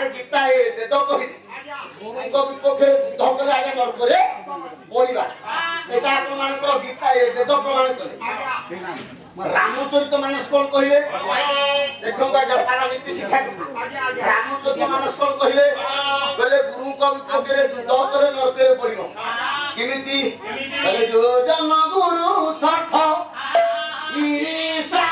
ଆରେ ଗୀତା ଏ ବେଦ କହିଲେ ଗୁରୁଙ୍କ ବିପକ୍ଷରେ ଯୁଦ୍ଧ କଲେ ଆଜ୍ଞା ନରକରେ ପଡ଼ିବା। ଏଇଟା ଆପଣମାନଙ୍କର ଗୀତା ଏ ବେଦ ପ୍ରମାଣ କଲେ। ରାମଚରିତ ମାନସ କଣ କହିଲେ? ଦେଖନ୍ତୁ ଆଜ୍ଞା ତାର ନୀତି ଶିକ୍ଷା ରାମଚରିତ ମାନସ କଣ କହିଲେ? କହିଲେ ଗୁରୁଙ୍କ ବିପକ୍ଷରେ ଯୁଦ୍ଧ କଲେ ନରକରେ ପଡ଼ିବ। କେମିତି? କହିଲେ ଯୋ ଜନ ଗୁରୁ ଷଠ ଈଶା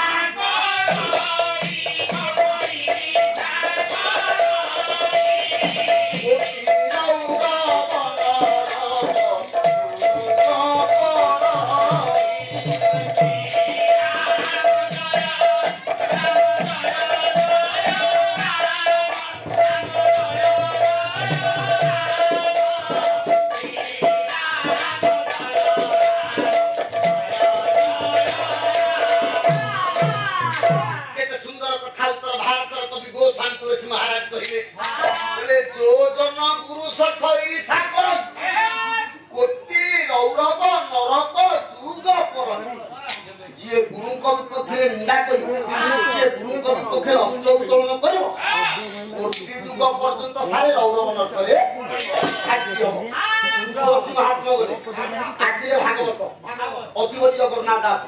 जगन्नाथ दास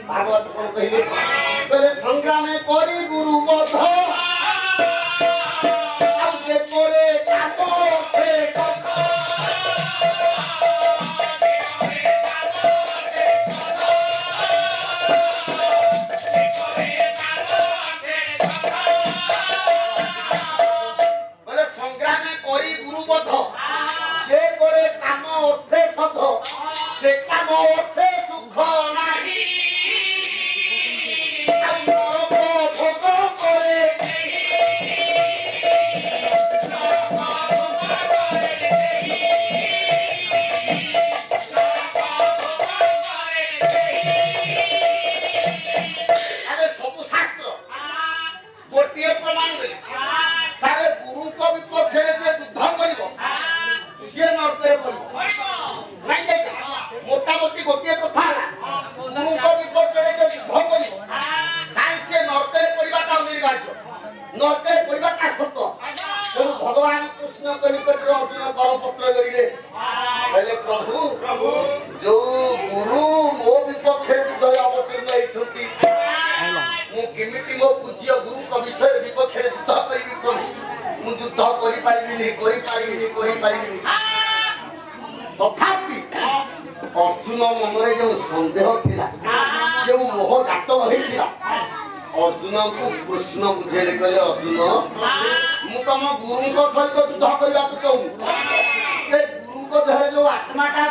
भागवत कौन कहले? कहले संग्राम करी गुरु बध अब से करे काको हे बोले संग्राम करी गुरु बध जे करे काम अर्थे सध से काम अर्थे सुख नाही भगवान कृष्ण के निकट अर्जुन करपत्र करिले कहले प्रभु जो गुरु मो विपक्षे युद्ध अवतीर्ण होइछंती मु केमिति मो पूज्य गुरु को विषय विपक्षे युद्ध करिबि प्रभु मु युद्ध करि पारिबिनी तथापि अर्जुन मनरे जो संदेह थिला जो मोह जात होइथिला अर्जुन को कृष्ण बुझेले कहले अर्जुन मु तम गुरु को सहित युद्ध करबा को कहू ए गुरु को देह जो आत्माटा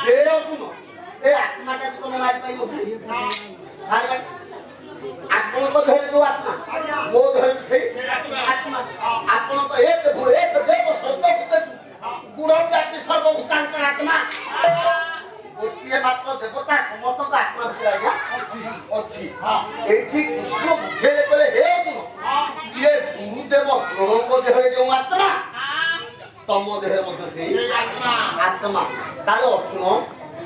हे अर्जुन ए आत्माटा तुम मारि पाइबो आपन को देह जो आत्मा मो देह से आत्मा आपन को एक देव सर्वभूत गुण जाति सर्वभूतांत आत्मा गोटिए मात्र देवता समस्त आत्मा भितर आज्ञा अच्छी एठी कृष्ण बुझेले कहले हे अर्जुन ये गुरुदेव द्रोण को देहरे जो आत्मा तम देहरे मध्य से आत्मा ताले अर्जुन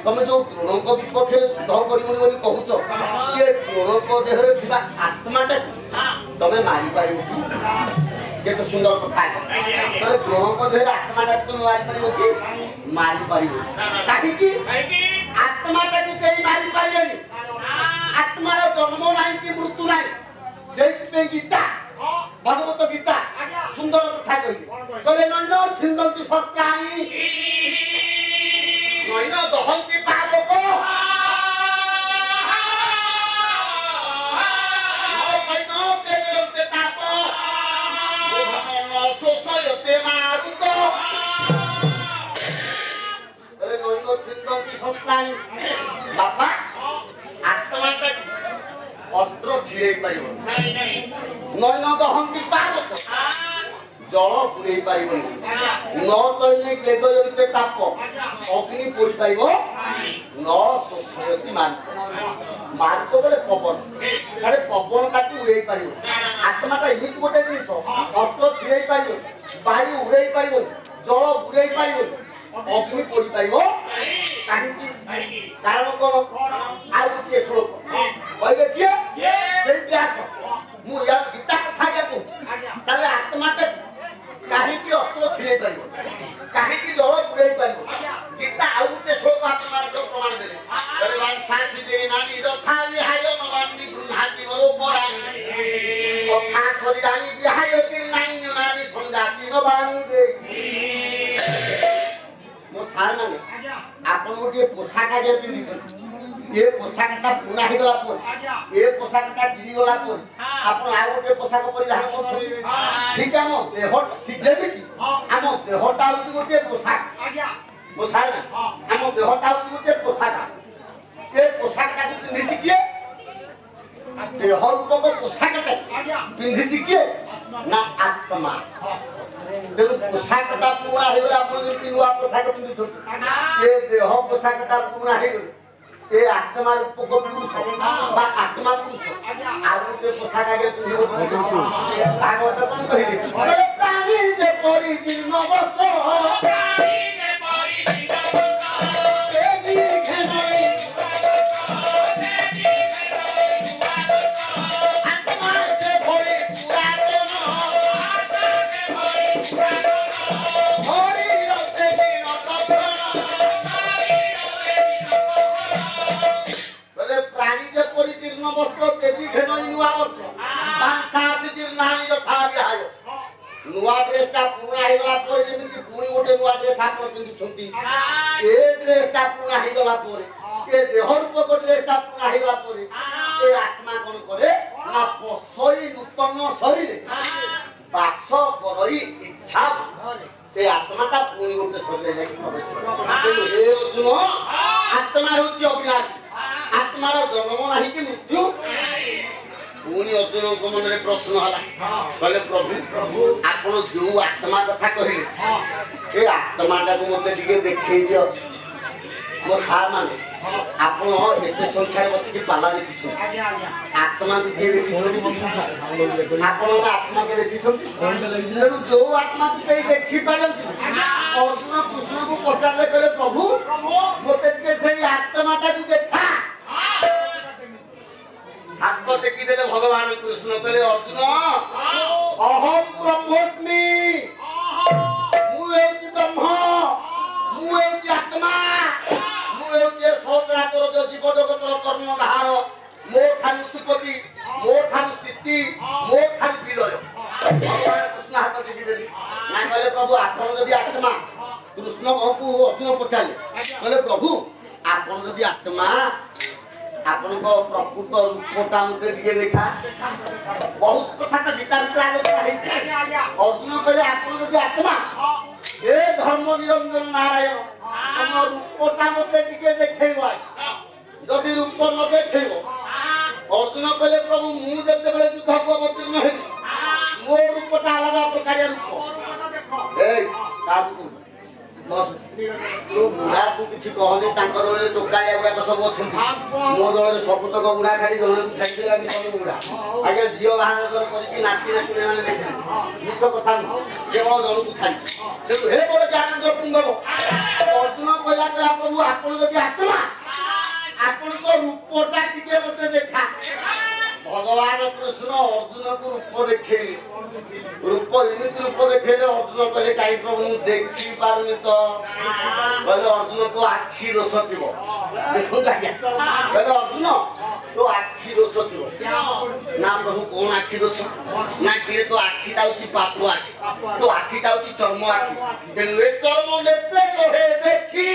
तमे जो द्रोण को विपक्ष युद्ध करिबोनी बोली कहूछ ये द्रोण को देहरे थिबा आत्माटा तमे मारि पाइबो कि केते सुंदर कथा है तले द्रोण को देहरे आत्माटा तमे मारि पाइबो कि मारि पाइबो काहे कि आत्माटा को केही मारि पाइबेनी आत्मार जन्म नाही कि मृत्यु नाही सेई गीता भगवत गीता सुंदर कथा कहि कहले नैन छिन्दन्ति शस्त्राणि नैन दहन्ति पावक नैन केजन्ते ताप न शोषयते मारुत कहले नैन छिन्दन्ति शस्त्राणि बाबा आत्माटा अस्त्र छिड़े पाइब नैन दहन्ति पावक जल पुड़े पाइब न कहले केदयन्ते ताप अग्नि पोड़ी पाइब न शोषयति मार्ग बोले पवन अरे पवन काटी उड़े पाइब आत्माटा एमिति गोटे जिनिस अस्त्र छिड़े पाइब वायु उड़े पाइब जल बुड़े पाइब अग्नि पोड़ी पाइब काहिंकी कारण कोन आ गोटे श्लोक कहले किए से व्यास मु या गीता कथा के कहू ताले आत्माटा ପତ୍ର ଛିଡ଼େଇ ପାରିବ କାହିଁକି ଜଳ ବୁଡ଼େଇ ପାରିବ ଗୀତା ଆଉ ଗୋଟେ ଶ୍ଲୋକ ଆତ୍ମାର ପ୍ରମାଣ ଦେଲେ ଯଥା ବିହାୟ ନବାନି ଗୃହାତି ମରୋପରାଣୀ କଥା ଶରୀରାଣୀ ବିହାୟ ନାଇଁ ନାରୀ ସଂଜାତି ନବାନି ଦେଇ ମୋ ସାର୍ ମାନେ ଆପଣ ଗୋଟିଏ ପୋଷାକ ଆଜ୍ଞା ପିନ୍ଧିଛନ୍ତି ଏ ପୋଷାକଟା ପୁରୁଣା ହେଇଗଲା ପରେ ଏ ପୋଷାକଟା ଚିରିଗଲା ପରେ ଆପଣ ଆଉ ଗୋଟେ ପୋଷାକ ପରିଧାନ କରୁଛନ୍ତି ଠିକ ଆମ ଦେହ ଠିକ ଯେମିତି ଆମ ଦେହଟା ହଉଛି ଗୋଟିଏ ପୋଷାକ ମୋ ସାର୍ ଆମ ଦେହଟା ହଉଛି ଗୋଟିଏ ପୋଷାକ ଏ ପୋଷାକଟାକୁ ପିନ୍ଧିଛି କିଏ ଦେହ ରୂପକ ପୋଷାକଟା ପିନ୍ଧିଛି କିଏ ନା ଆତ୍ମା ତେଣୁ ପୋଷାକଟା ପୁରୁଣା ହେଇଗଲେ ଆପଣ ଯେମିତି ନୂଆ ପୋଷାକ ପିନ୍ଧୁଛନ୍ତି ଏ ଦେହ ପୋଷାକଟା ପୁରୁଣା ହେଇଗଲେ ଏ ଆତ୍ମା ରୂପକ ପୁରୁଷ ବା ଆତ୍ମା ପୁରୁଷ ଆଉ ଗୋଟେ ପୋଷାକ ଆଗେ ପିନ୍ଧିବ ଭାଗବତ କଣ କହିଲେ ପ୍ରାଣୀ ଯେପରି ଜୀର୍ଣ୍ଣ ବର୍ଷ ନୂଆ ଡ୍ରେସଟା ପୁରୁଣା ହେଇଗଲା ପରେ ଯେମିତି ପୁଣି ଗୋଟେ ନୂଆ ଡ୍ରେସ ଆପଣ ପିନ୍ଧୁଛନ୍ତି ଏ ଡ୍ରେସଟା ପୁରୁଣା ହେଇଗଲା ପରେ ଏ ଦେହ ରୂପକ ଡ୍ରେସଟା ପୁରୁଣା ହେଇଗଲା ପରେ ଏ ଆତ୍ମା କଣ କରେ ନା ପଶଇ ନୂତନ ଶରୀରେ ବାସ କରଇ ଇଚ୍ଛା ସେ ଆତ୍ମାଟା ପୁଣି ଗୋଟେ ଶରୀରରେ ଯାଇକି ପ୍ରବେଶ କରେ ହେ ଅର୍ଜୁନ ଆତ୍ମା ହେଉଛି ଅବିନାଶୀ ଆତ୍ମାର ଜନ୍ମ ନାହିଁ କି ମୃତ୍ୟୁ ପୁଣି ଅର୍ଜୁନଙ୍କ ମନରେ ପ୍ରଶ୍ନ ହେଲା କହିଲେ ପ୍ରଭୁ ଆପଣ ଯୋଉ ଆତ୍ମା କଥା କହିଲେ ସେ ଆତ୍ମାଟାକୁ ମତେ ଟିକେ ଦେଖେଇ ଦିଅ ମୋ ସାର୍ ମାନେ ଆପଣ ଏତେ ସଂଖ୍ୟାରେ ବସିକି ପାଲା ଦେଖିଛନ୍ତି ଆତ୍ମାକୁ କିଏ ଦେଖିଛନ୍ତି ଆପଣଙ୍କ ଆତ୍ମାକୁ ଦେଖିଛନ୍ତି ତେଣୁ ଯୋଉ ଆତ୍ମାକୁ କେହି ଦେଖିପାରନ୍ତି ଅର୍ଜୁନ କୃଷ୍ଣଙ୍କୁ ପଚାରିଲେ କହିଲେ ପ୍ରଭୁ ମତେ ଟିକେ ସେଇ ଆତ୍ମାଟାକୁ ଦେଖା ହାତ ଟେକି ଦେଲେ ଭଗବାନ କୃଷ୍ଣ କହିଲେ ଅର୍ଜୁନ ଅହଂ ବ୍ରହ୍ମସ୍ମି ମୁଁ ହେଉଛି ବ୍ରହ୍ମ ମୁଁ ହେଉଛି ଆତ୍ମା ମୁଁ ହେଉଛି ସଚରାଚର ଜୀବ ଜଗତର କର୍ଣ୍ଣଧାର ମୋ ଠାରୁ ଉତ୍ପତ୍ତି ମୋ ଠାରୁ ସ୍ଥିତି ମୋ ଠାରୁ ବିଲୟ ଭଗବାନ କୃଷ୍ଣ ହାତ ଟେକି ଦେଲେ ନା କହିଲେ ପ୍ରଭୁ ଆପଣ ଯଦି ଆତ୍ମା କୃଷ୍ଣଙ୍କୁ ଅର୍ଜୁନ ପଚାରିଲେ କହିଲେ ପ୍ରଭୁ ଆପଣ ଯଦି ଆତ୍ମା ଆପଣଙ୍କ ପ୍ରକୃତ ରୂପଟା ମତେ ଟିକେ ଦେଖା ବହୁତ କଥା ତ ଗୀତା ଭିତରେ ଆଲୋଚନା ହେଇଛି ଅର୍ଜୁନ କହିଲେ ଆପଣ ଯଦି ଆତ୍ମା ଏ ଧର୍ମ ନିରଞ୍ଜନ ନାରାୟଣ ତମ ରୂପଟା ମତେ ଟିକେ ଦେଖେଇବ ଯଦି ରୂପ ନ ଦେଖେଇବ ଅର୍ଜୁନ କହିଲେ ପ୍ରଭୁ ମୁଁ ଯେତେବେଳେ ଯୁଦ୍ଧକୁ ଅବତୀର୍ଣ୍ଣ ହେବି ମୋ ରୂପଟା ଅଲଗା ପ୍ରକାରିଆ ରୂପ ଏଇ କାହାକୁ ତୁ ବୁଢାକୁ କିଛି କହନି ତାଙ୍କ ଦଳରେ ଟୋକାଳିଆ ଗୁଡାକ ସବୁ ଅଛନ୍ତି ମୋ ଦଳରେ ସବୁତକ ବୁଢା ଖାଲି ଜଣେ ଖାଇଦେଲା ବୁଢା ଆଜ୍ଞା ଝିଅ ବାହାଘର କରିକି ନାତି ନାତି ମାନେ ଦେଖିଲେ ମିଛ କଥା ନୁହଁ କେବଳ ଜଣକୁ ଛାଡି ତେଣୁ ହେ ବଡ ଜ୍ଞାନେନ୍ଦ୍ର ପୁଙ୍ଗବ ଅର୍ଜୁନ କହିଲା କହିଲା ପ୍ରଭୁ ଆପଣ ଯଦି ଆତ୍ମା ଆପଣଙ୍କ ରୂପଟା ଟିକେ ମତେ ଦେଖା ଭଗବାନ କୃଷ୍ଣ ଅର୍ଜୁନକୁ ରୂପ ଦେଖେଇଲେ ରୂପ ଏମିତି ରୂପ ଦେଖେଇଲେ ଅର୍ଜୁନ କହିଲେ କାହିଁ ପ୍ରଭୁ ମୁଁ ଦେଖି ପାରୁନି ତ କହିଲେ ଅର୍ଜୁନକୁ ଆଖି ଦୋଷ ଥିବ ଦେଖନ୍ତୁ ଆଜ୍ଞା କହିଲେ ଅର୍ଜୁନ ତୋ ଆଖି ଦୋଷ ଥିବ ନା ପ୍ରଭୁ କଣ ଆଖି ଦୋଷ ନା କିଏ ତୋ ଆଖିଟା ହଉଛି ପାପ ଆଖି ତୋ ଆଖିଟା ହଉଛି ଚର୍ମ ଆଖି ତେଣୁ ଏ ଚର୍ମ ନେତ୍ରେ କହେ ଦେଖି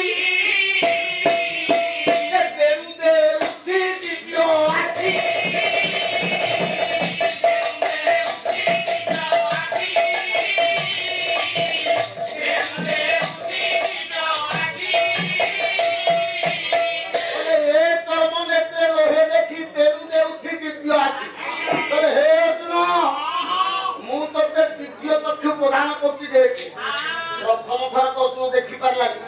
प्रथम थर अर्जुन देखी पार्लानी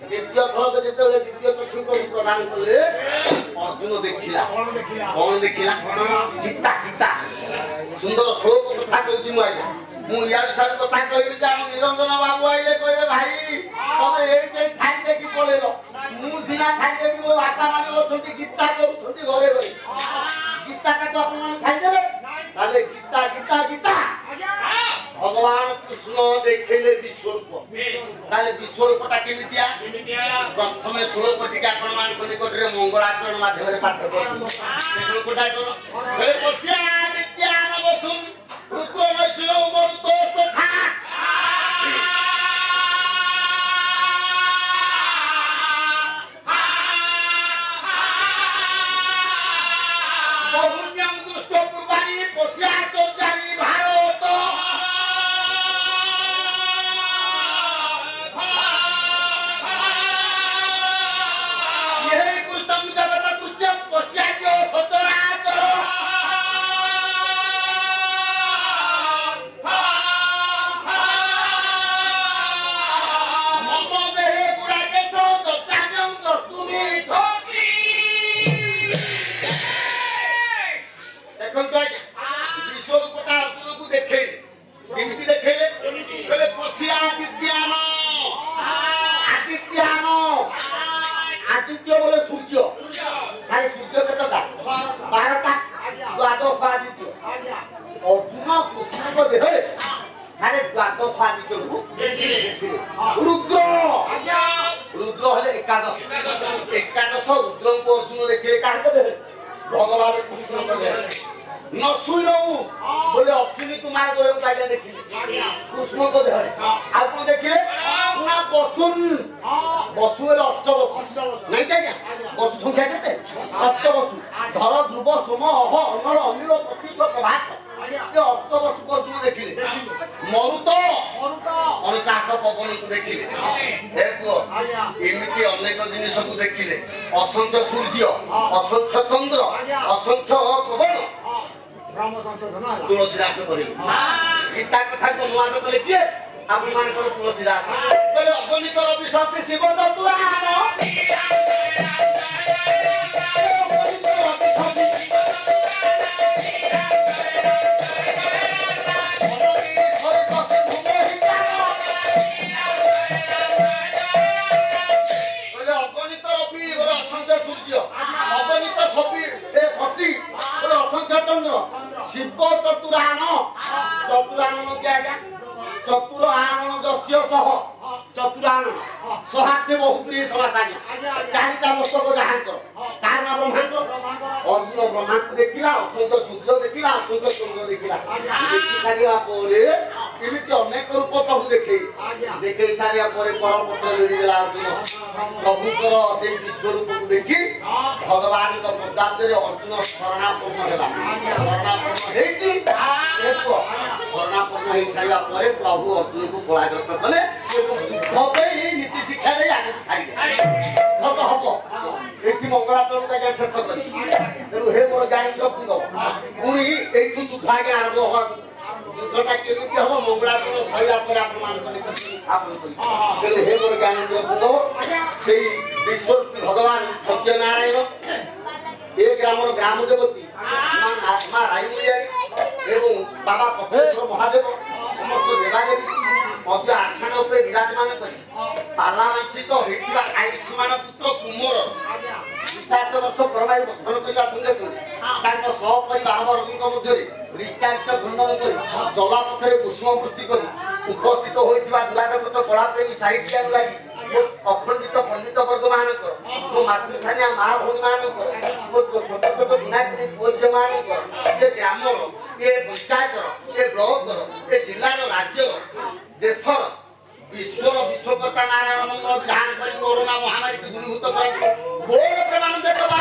द्वितीय थर जिते द्वितीय चक्षु प्रभु प्रदान कले अर्जुन देखिला कौन देखिला गीता गीता सुंदर श्लोक कथा कहूँ मुझे मुझे सारे कथा कहली निरंजन बाबू आइले कहे भाई तुम ये छाड़ी देखी पलैल मुझा छाड़देवी मो बापा मैंने अच्छा गीता करूँ घरे घरे गीता को आप छाड़देवे गीता गीता गीता ভগবান কৃষ্ণ দেখেইলে বিশ্বরূপ তাহলে বিশ্বরূপটা কেমিতিয়া প্রথমে স্বরূপ টিকে আপনার নিকটরে মঙ্গলাচরণ মাধ্যমে পাঠ করুন শ্লোকটা কোন হে পশ্যা নিত্যান বসুন রুদ্র নৈশিল মরুত তথা বহুন্যং দুষ্ট পূর্বাণী পশ্যা চর্চানি ভারত यही कुष्टम जगत कुष्टम पश्चाद्यो सचराचर मम देहे गुडाके छो दत्तान्यं चस्तुमि छोटी देखन तो विश्वरूपटा अर्जुनकु देखेले केमिति देखेले बोले पश्या दिव्यान आदित्यान आदित्य बोले सूर्य सारे सूर्य केतटा 12टा द्वादश आदित्य अर्जुन कृष्ण को देहे सारे द्वादश आदित्य को देखिले रुद्र रुद्र हले एकादश रुद्र को अर्जुन देखिले काहे को देहे भगवान कृष्ण को देहे न सुनो बोले अश्विनी कुमार दोय पाइले देखिले कृष्ण को देहे आपको देखिले ना बसुन बसु बोले अष्ट बसु नहीं क्या बसु संख्या केते अष्ट बसु धर ध्रुव सोम अह अनल अनिल प्रतीक प्रभात ये अष्ट बसु को तुम देखिले मरुत 49 पवन को देखिले देखो एमिति अनेक जिनिस को देखिले असंख्य सूर्य असंख्य चंद्र असंख्य पवन ब्रह्म संशोधन तुलसीदास कहि गीता कथा को अनुवाद कले किए आपण मान को तुलसीदास बोले अगणित विश्वास शिव दत्तुराम शिव चतुरान चतुरान क्या क्या चतुर आनन दस्य सह चतुरान सहाते बहु प्रिय समास आज्ञा चारिटा मस्तक जहांकर कार नाम ब्रह्मांकर अर्जुन ब्रह्मांक देखिला असंख्य सूर्य देखिला असंख्य चंद्र देखिला देखि सारिया परे केमिति अनेक रूप प्रभु देखै सारिया परे परपत्र लेडी देला अर्जुन प्रभुकर सेई विश्व रूप को देखि भगवान का पदार्थ रे अर्जुन शरणापन्न होला शरणापन्न हेछि देखो शरणापन्न हे सारिया परे प्रभु अर्जुन को पराजित कले युद्ध पे नीति शिक्षा दे आगे छाड़ी तो हबो एथि मंगलाचरण का शेष करी तेनु हे मोर ज्ञानेन्द्र पुंग पुनी एथु युद्ध आगे आरंभ हो युद्धटा केमिति हबो मंगलाचरण सहिला पर आपण मान करी आपण करी तेनु हे मोर ज्ञानेन्द्र पुंग सेई विश्व भगवान सत्यनारायण ए ग्रामर ग्राम देवती मां राईमुलियारी एवं बाबा कपिलेश्वर महादेव समस्त देवादेवी मध्य आस्थान उपरे विराजमान करी पार्लामेंट्रिक होइतिबा आयुष्मान पुत्र कुमर 50 वर्ष परमायु गठन करिया संगे संगे तांको सहपरिवार वर्गक मध्य रिस्तारित खंडन करी जला पथरे पुष्प वृष्टि करी उपस्थित होइतिबा दुरागत कला प्रेमी साहित्य लागि अखंडित पंडित वर्ग मानकर मो मातृस्थानिया मां भौणी मानकर मो छोट छोट गुणाटी पुरुष मानकर ये ग्रामर ये पंचायत ये ब्लॉक ये जिला राज्य देशर विश्वर विश्वकर्ता नारायण मंगल विधान करी कोरोना महामारी को दूरीभूत कर बोर्ड प्रमाण देखबा